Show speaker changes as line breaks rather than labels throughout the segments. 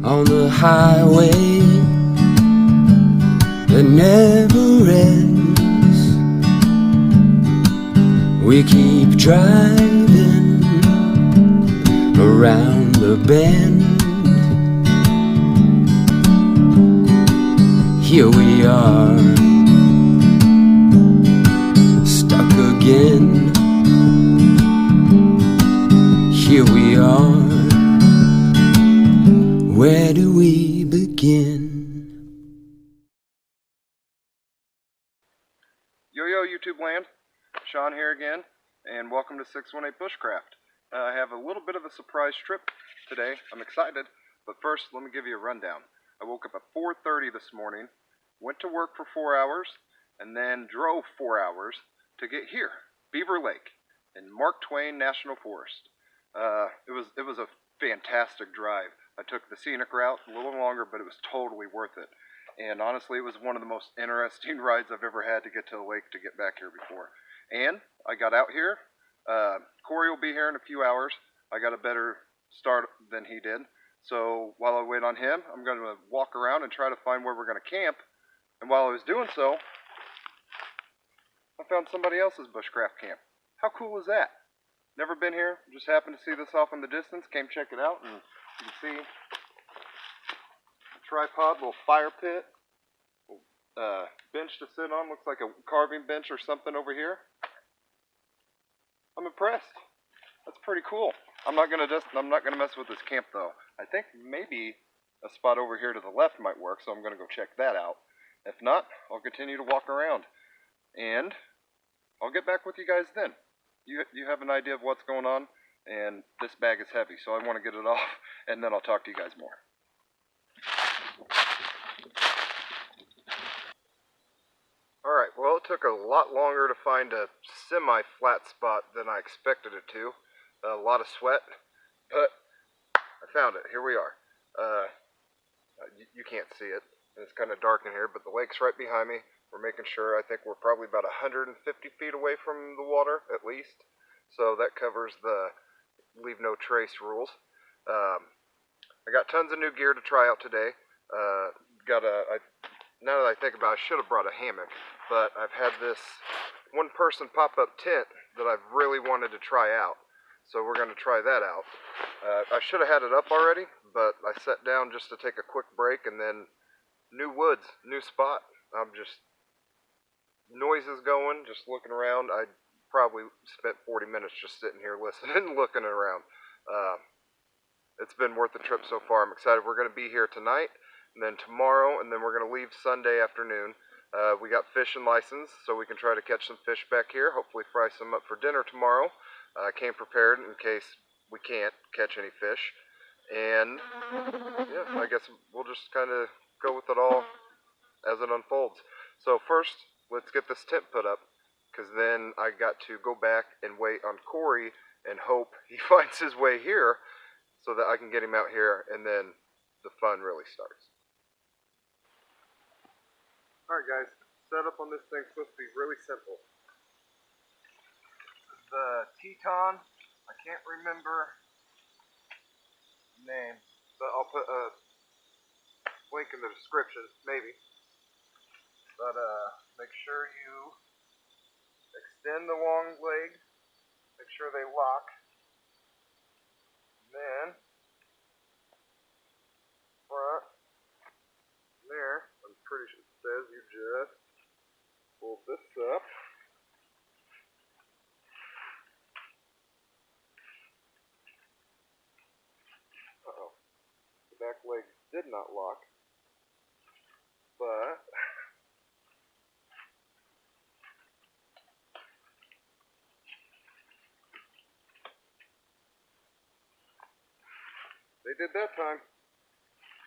on the highway that never ends. We keep driving around the bend. Here we are, stuck again. Here we are, where do we begin?
Yo, YouTube land, Sean here again, and welcome to 618 Bushcraft. I have a little bit of a surprise trip today. I'm excited, but first let me give you a rundown. I woke up at 4:30 this morning, went to work for 4 hours, and then drove 4 hours to get here, Beaver Lake, in Mark Twain National Forest. It was a fantastic drive. I took the scenic route, a little longer, but it was totally worth it. And honestly, it was one of the most interesting rides I've ever had to get to the lake to get back here before. And I got out here. Kory will be here in a few hours. I got a better start than he did. So while I wait on him, I'm going to walk around and try to find where we're going to camp. And while I was doing so, I found somebody else's bushcraft camp. How cool is that? Never been here, just happened to see this off in the distance, came check it out, and you can see a tripod, little fire pit, bench to sit on, looks like a carving bench or something over here. I'm impressed. That's pretty cool. I'm not gonna mess with this camp though. I think maybe a spot over here to the left might work, so I'm gonna go check that out. If not, I'll continue to walk around, and I'll get back with you guys then. You have an idea of what's going on, and this bag is heavy, so I want to get it off, and then I'll talk to you guys more. Alright, well, it took a lot longer to find a semi-flat spot than I expected it to. A lot of sweat, but I found it. Here we are. You can't see it, and it's kind of dark in here, but the lake's right behind me. We're making sure. I think we're probably about 150 feet away from the water, at least. So that covers the leave no trace rules. I got tons of new gear to try out today. Now that I think about it, I should have brought a hammock. But I've had this one-person pop-up tent that I've really wanted to try out. So we're going to try that out. I should have had it up already, but I sat down just to take a quick break, and then new woods, new spot. I'm just... noises going, just looking around. I probably spent 40 minutes just sitting here listening and looking around. It's been worth the trip so far. I'm excited. We're going to be here tonight, and then tomorrow, and then we're going to leave Sunday afternoon. We got fishing license, so we can try to catch some fish back here, hopefully fry some up for dinner tomorrow. I came prepared in case we can't catch any fish. And, yeah, I guess we'll just kind of go with it all as it unfolds. So first, let's get this tent put up, because then I got to go back and wait on Kory and hope he finds his way here so that I can get him out here, and then the fun really starts. Alright guys, setup on this thing's supposed to be really simple. This is the Teton. I can't remember the name, but I'll put a link in the description, maybe. But make sure you extend the long legs, make sure they lock, and then front, there, I'm pretty sure it says you just pull this up. Uh-oh, the back legs did not lock, but they did that time.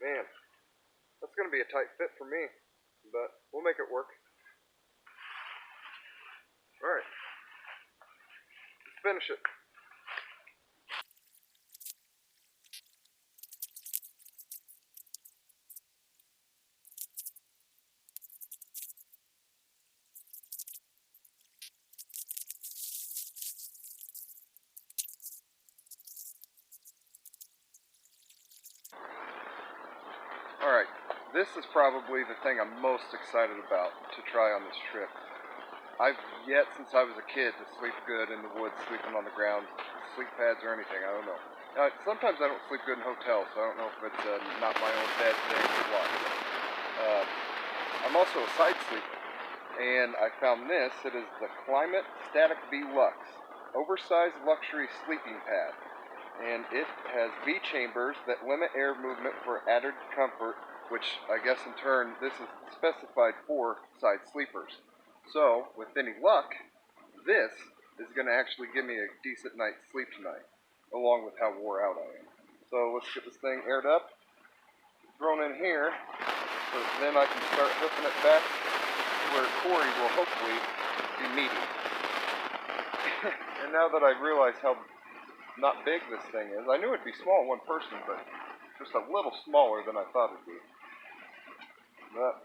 Man, that's going to be a tight fit for me, but we'll make it work. Alright, let's finish it. Alright, this is probably the thing I'm most excited about to try on this trip. I've yet, since I was a kid, to sleep good in the woods, sleeping on the ground, sleep pads or anything, I don't know. Sometimes I don't sleep good in hotels, so I don't know if it's not my own bed thing or what. I'm also a side sleeper, and I found this. It is the Climate Static V Lux, oversized luxury sleeping pad. And it has V chambers that limit air movement for added comfort, which I guess in turn, this is specified for side sleepers. So, with any luck, this is going to actually give me a decent night's sleep tonight, along with how wore out I am. So let's get this thing aired up, thrown in here, so then I can start hoofing it back where Kory will hopefully be meeting. And now that I've realized how not big this thing is, I knew it'd be small in one person, but just a little smaller than I thought it'd be. But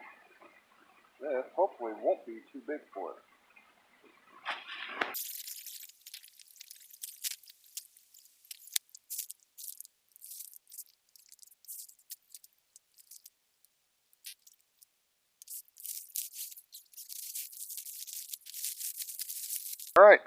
this hopefully won't be too big for it. Alright,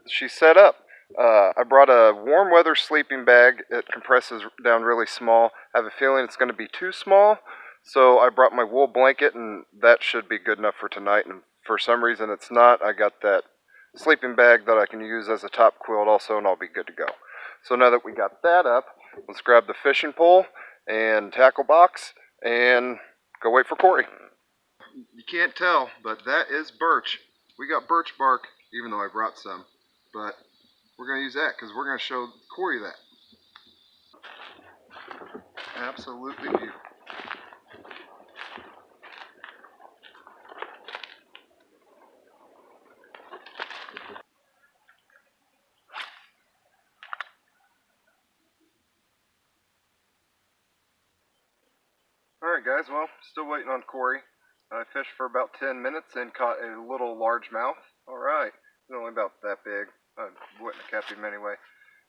she's set up. I brought a warm weather sleeping bag. It compresses down really small. I have a feeling it's going to be too small, so I brought my wool blanket, and that should be good enough for tonight. And for some reason it's not. I got that sleeping bag that I can use as a top quilt also, and I'll be good to go. So now that we got that up, let's grab the fishing pole and tackle box and go wait for Kory. You can't tell, but that is birch. We got birch bark, even though I brought some, but we're going to use that because we're going to show Kory that. Absolutely beautiful. Alright guys, well, still waiting on Kory. I fished for about 10 minutes and caught a little largemouth. Alright, it's only about that big. I wouldn't have kept him anyway.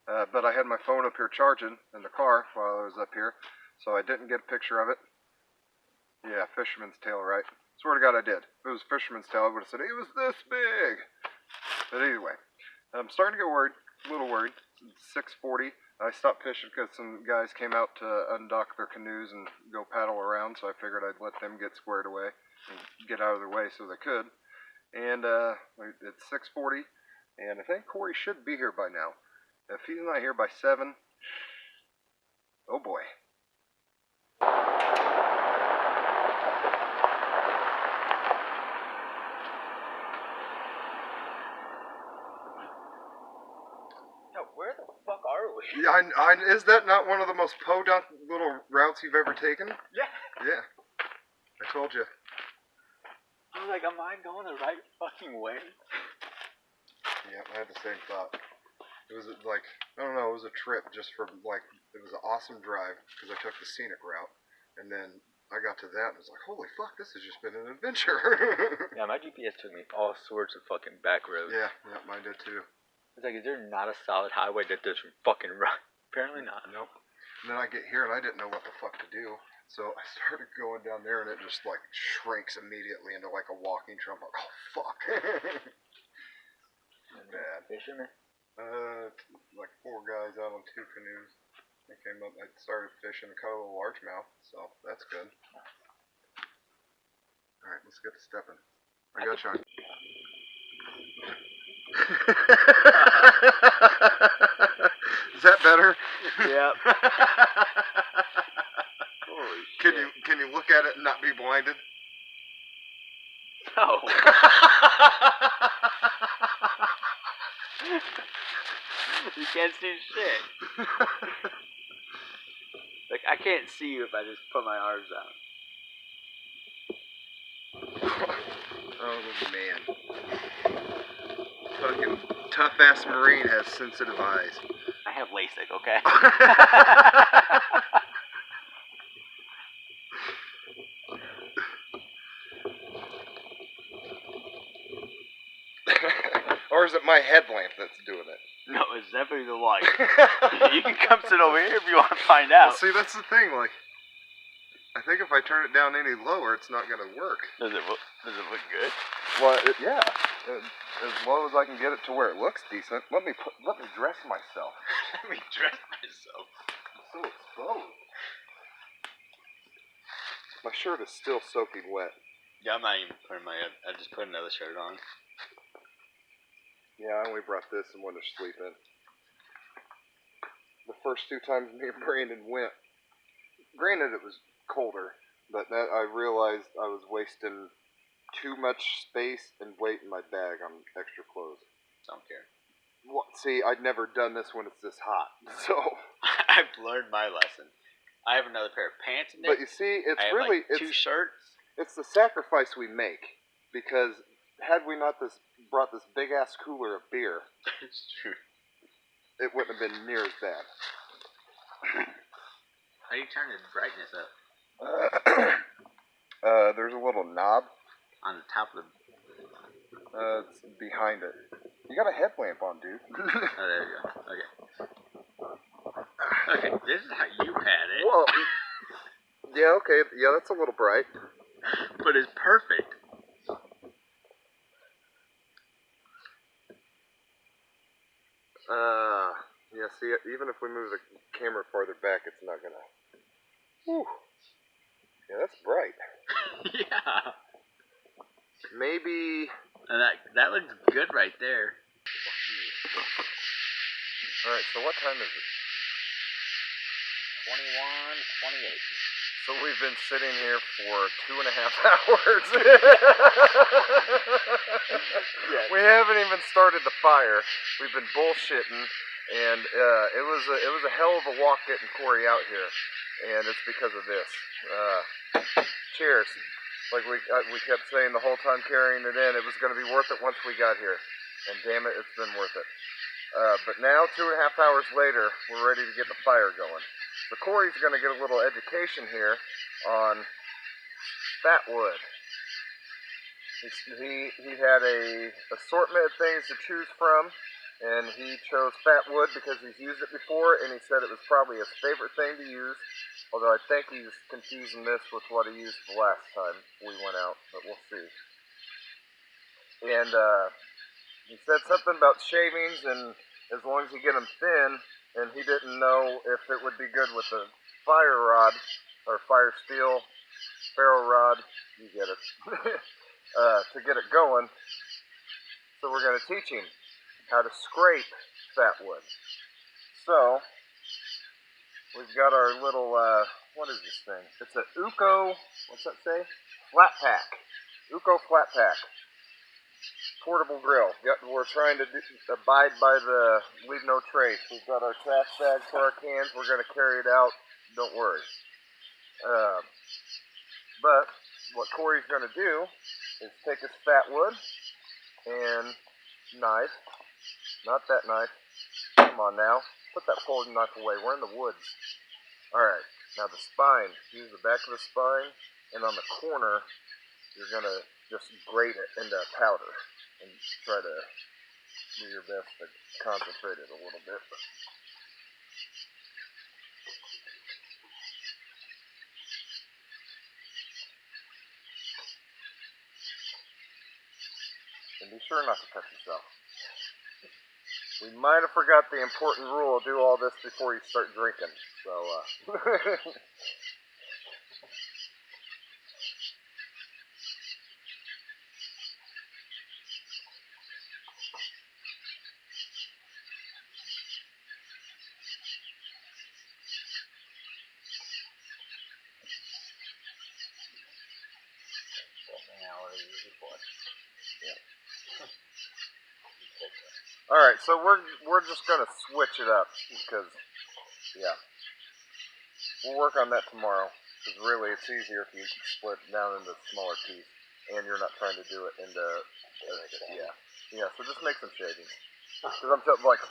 But I had my phone up here charging in the car while I was up here, so I didn't get a picture of it. Yeah, fisherman's tail, right? Swear to God I did. If it was fisherman's tail, I would have said, it was this big. But anyway, I'm starting to get worried, a little worried. It's 6:40. I stopped fishing because some guys came out to undock their canoes and go paddle around, so I figured I'd let them get squared away and get out of their way so they could. And it's 6:40, and I think Kory should be here by now. If he's not here by 7, oh boy.
Where the fuck are we?
Yeah, is that not one of the most podunk little routes you've ever taken?
Yeah.
Yeah. I told you.
I was like, am I going the right fucking way?
Yeah, I had the same thought. It was like, I don't know, it was a trip just for like, it was an awesome drive because I took the scenic route. And then I got to that and was like, holy fuck, this has just been an adventure.
Yeah, my GPS took me all sorts of fucking back roads.
Yeah, mine did too.
It's like, is there not a solid highway that does fucking right? Apparently not.
Nope. And then I get here and I didn't know what the fuck to do. So I started going down there and it just like shrinks immediately into like a walking trail. I'm like, oh fuck. Bad.
Fisherman?
Like 4 guys out on 2 canoes. They came up, I started fishing and caught a little largemouth, so that's good. Alright, let's get to stepping. I got you. Is that better?
Yep. Holy shit.
Can you look at it and not be blinded?
No. You can't see shit. Like, I can't see you if I just put my arms out.
Oh man. Fucking tough ass Marine has sensitive eyes.
I have LASIK, okay?
Or is it my headlamp that's doing it?
No, it's definitely the light. You can come sit over here if you want to find out.
Well, see, that's the thing, like, I think if I turn it down any lower, it's not gonna work.
Does it look good?
Well, yeah, as low as I can get it to where it looks decent. Let me dress myself.
Let me dress myself.
I'm so exposed. My shirt is still soaking wet.
Yeah, I'm not even putting I just put another shirt on.
Yeah, I only brought this and one to sleep in. The first 2 times me and Brandon went, granted it was colder, but that I realized I was wasting too much space and weight in my bag on extra clothes.
Don't care.
Well, see, I'd never done this when it's this hot, so.
I've learned my lesson. I have another pair of pants in there.
But you see, it's
I have
really
like 2 shirts.
It's the sacrifice we make, because had we not brought this big ass cooler of beer,
It's true.
it wouldn't have been near as bad.
How do you turn the brightness up?
There's a little knob.
On the top of the...
It's behind it. You got a headlamp on, dude.
Oh, there you go. Okay. Okay, this is how you had it.
Well, yeah, okay. Yeah, that's a little bright.
But it's perfect.
Yeah, see, even if we move the camera farther back, it's not gonna... Whew. Yeah, that's bright.
Yeah.
Maybe...
And that looks good right there.
Alright, so what time is it?
21:28.
So we've been sitting here for 2.5 hours.
Yes.
We haven't even started the fire. We've been bullshitting, and it was a hell of a walk getting Kory out here, and it's because of this. Cheers. Like we kept saying the whole time carrying it in, it was going to be worth it once we got here, and damn it, it's been worth it. But now, 2.5 hours later, we're ready to get the fire going. So Kory's going to get a little education here on fat wood. He had a assortment of things to choose from, and he chose fat wood because he's used it before, and he said it was probably his favorite thing to use. Although I think he's confusing this with what he used the last time we went out, but we'll see. And he said something about shavings, and as long as you get them thin, and he didn't know if it would be good with a fire rod, or fire steel, ferro rod, you get it, to get it going. So we're going to teach him how to scrape fat wood. So, we've got our little, what is this thing? It's a Uco, what's that say? Flat pack. Uco flat pack. Portable grill. Yep, we're trying to abide by the leave no trace. We've got our trash bag for our cans. We're going to carry it out. Don't worry. But what Kory's going to do is take his fat wood and knife. Not that knife. Come on now. Put that folding knife away. We're in the woods. Alright. Now the spine. Use the back of the spine. And on the corner, you're going to just grate it into powder. And try to do your best to concentrate it a little bit. And be sure not to cut yourself. We might have forgot the important rule, do all this before you start drinking. So, Alright, so we're just gonna switch it up because, yeah, we'll work on that tomorrow. Because really, it's easier if you split it down into smaller pieces, and you're not trying to do it into, yeah. So just make some shavings. Because I'm telling, like,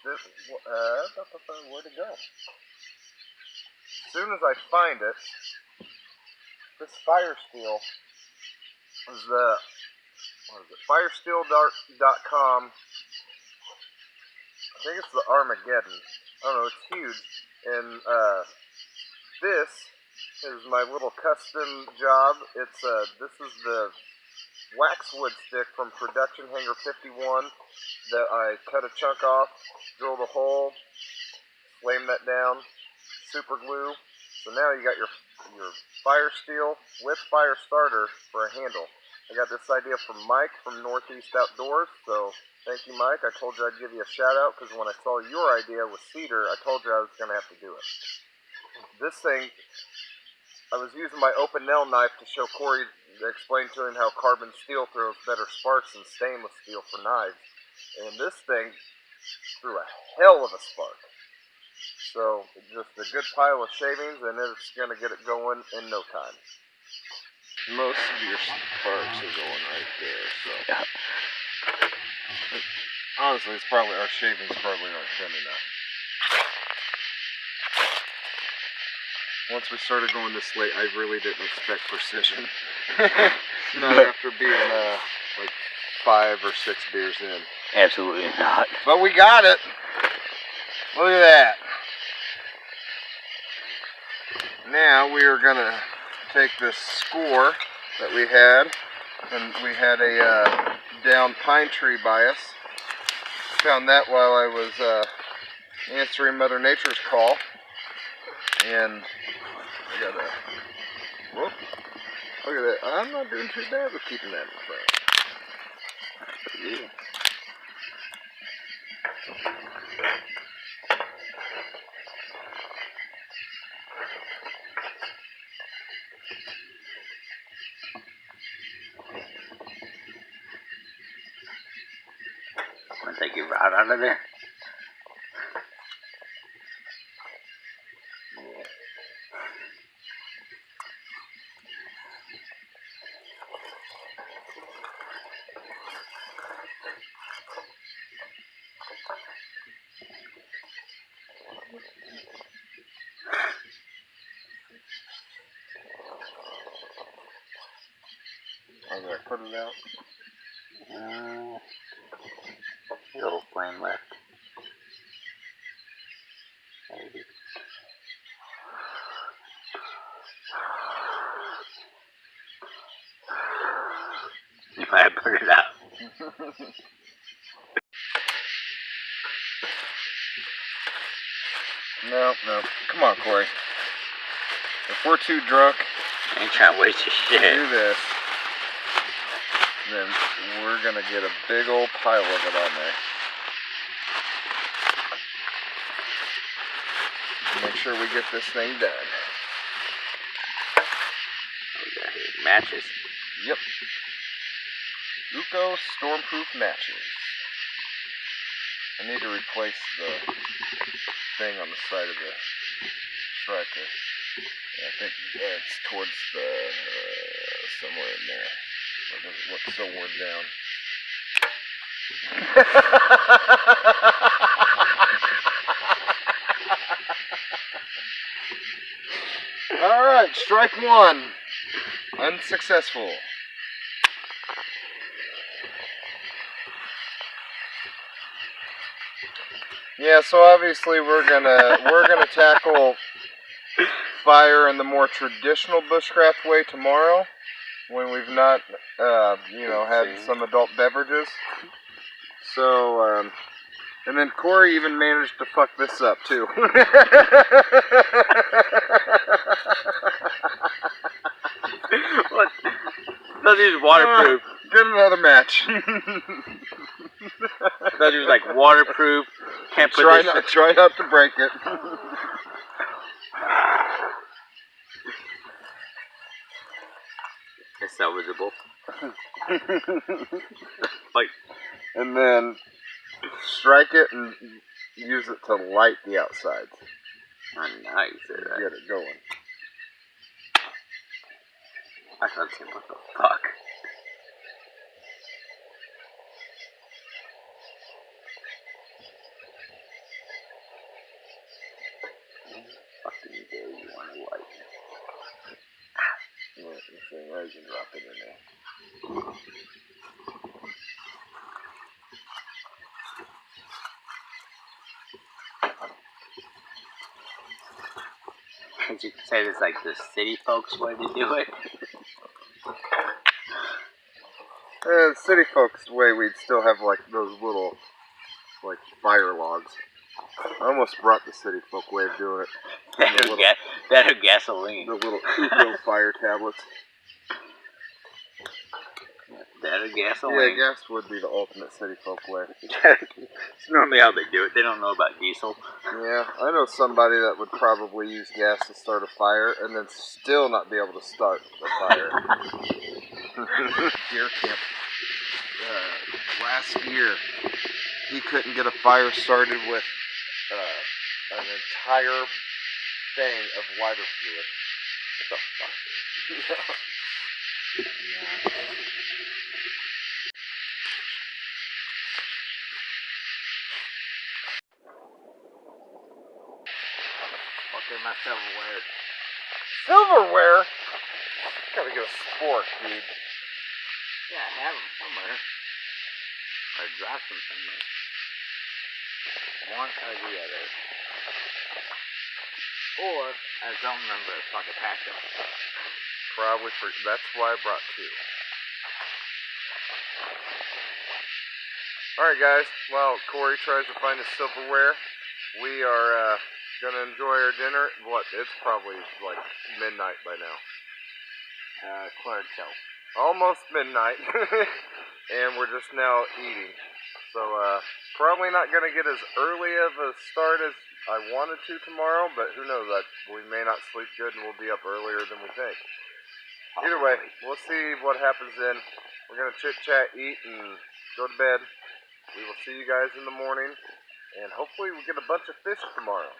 this, where'd it go? As soon as I find it, this fire steel is the, what is it? Firesteel.com. I think it's the Armageddon. I don't know, it's huge. And this is my little custom job. It's this is the waxwood stick from Production Hanger 51 that I cut a chunk off, drilled a hole, flame that down, super glue. So now you got your fire steel with fire starter for a handle. I got this idea from Mike from Northeast Outdoors, so thank you, Mike. I told you I'd give you a shout out because when I saw your idea with cedar, I told you I was going to have to do it. This thing, I was using my open nail knife to show Kory, to explain to him how carbon steel throws better sparks than stainless steel for knives. And this thing threw a hell of a spark. So, just a good pile of shavings, and it's going to get it going in no time. Most of your sparks are going right there, so. Honestly, it's probably, our shavings probably aren't thin enough. Once we started going this late, I really didn't expect precision. Not after being like 5 or 6 beers in.
Absolutely not.
But we got it. Look at that. Now we are gonna take this score that we had, and we had a down pine tree by us. Found that while I was answering Mother Nature's call, and I got a whoop. Look at that. I'm not doing too bad with keeping that in front.
Yeah. Want to take your rod out of there?
I'm gonna put it out.
A little flame left. Maybe. If I put it out.
No. Come on, Kory. If we're too drunk
I ain't trying to waste your
to
shit.
do this, then we're gonna get a big old pile of it on there. Make sure we get this thing done.
We got here matches.
Yep. Uco Stormproof matches. I need to replace the thing on the side of the striker. I think it's towards the somewhere in there. It looks so worn down. All right, strike one. Unsuccessful. Yeah, so obviously we're gonna tackle fire in the more traditional bushcraft way tomorrow, when we've not, had some adult beverages. So, and then Kory even managed to fuck this up too.
What? Thought he was waterproof.
Get another match.
Thought he was like waterproof. Can't put
Try not to break it.
It's salvageable. Like,
and then strike it and use it to light the outsides.
oh, nice.
Get it going.
I thought, what the fuck? Fucking day you want to light.
Right, this thing right, you can drop it in there.
guess you could say it's like the city folks' way to do it.
City folks' way, we'd still have like those little, like, fire logs. I almost brought the city folk way of doing it.
That or gasoline.
The little Uco fire tablets.
That or gasoline.
Yeah, gas would be the ultimate city folk way.
It's normally how they do it. They don't know about diesel.
Yeah, I know somebody that would probably use gas to start a fire and then still not be able to start the fire. Deer camp. Last year, he couldn't get a fire started with an entire thing of lighter fluid. What the fuck?
Yeah. Okay, my silverware.
Silverware? Gotta get a spork, dude.
Yeah, I have them somewhere. I dropped them somewhere. One or the other. Or, I don't remember if I could pack them.
Probably that's why I brought two. Alright guys, while Kory tries to find his silverware, we are gonna enjoy our dinner. What, it's probably like midnight by now.
Quarter till.
Almost midnight. And we're just now eating. So, probably not gonna get as early of a start as I wanted to tomorrow, but who knows, we may not sleep good and we'll be up earlier than we think. Either way, we'll see what happens then. We're gonna chit-chat, eat, and go to bed. We will see you guys in the morning, and hopefully we get a bunch of fish tomorrow.